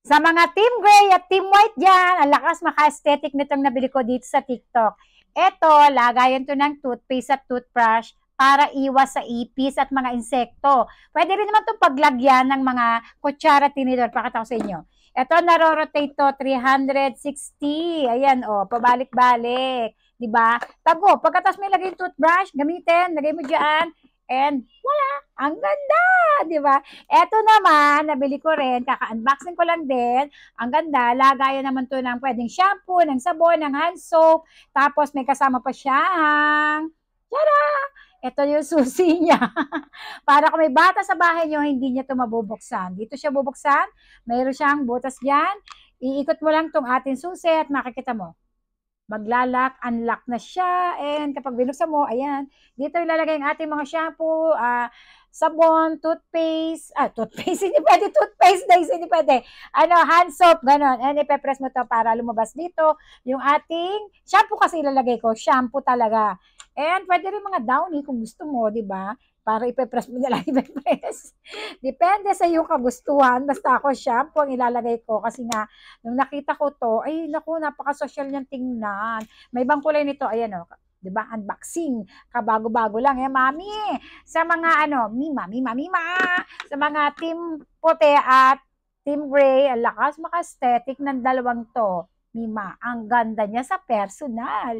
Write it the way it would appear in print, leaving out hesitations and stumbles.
Sa mga Team Gray at Team White dyan, ang lakas maka-aesthetic nitong nabili ko dito sa TikTok. Ito, lagayan to ng toothpaste at toothbrush para iwas sa ipis at mga insekto. Pwede rin naman itong paglagyan ng mga kutsara tinidor. Pakita ko sa inyo. Ito, naro-rotate to 360. Ayan, oh, pabalik-balik. Diba? Tago, pagkatas may lagay yung toothbrush, gamitin, lagay mo dyan, and wala, ang ganda, di ba? Eto naman, nabili ko rin, kaka-unboxing ko lang din. Ang ganda, lagayan naman to ng pwedeng shampoo, ng sabon, ng hand soap. Tapos may kasama pa siyang, tada! Ito yung susi niya. Para kung may bata sa bahay niyo, hindi niya to mabubuksan. Dito siya bubuksan, mayroon siyang butas dyan. Iikot mo lang tong ating susi at makikita mo maglalak, unlock na siya, and kapag binuksan mo, ayan, dito ilalagay ang ating mga shampoo, sabon, toothpaste, hindi pwede toothpaste, guys, hindi pwede, hand soap, ganon, and ipepress mo to para lumabas dito, yung ating shampoo kasi ilalagay ko, shampoo talaga, and pwede rin mga downy kung gusto mo, di ba? Para ipepress mo na lang, ipepress. Depende sa iyong kagustuhan. Basta ako shampoo ang ilalagay ko kasi nga, nung nakita ko to, ay naku, napaka-social niyang tingnan. May ibang kulay nito, ayan o, 'di ba? Unboxing, kabago-bago lang eh, mami. Sa mga mima, sa mga team puti at team gray, ang lakas maka-aesthetic ng dalawang to. Mima, ang ganda niya sa personal.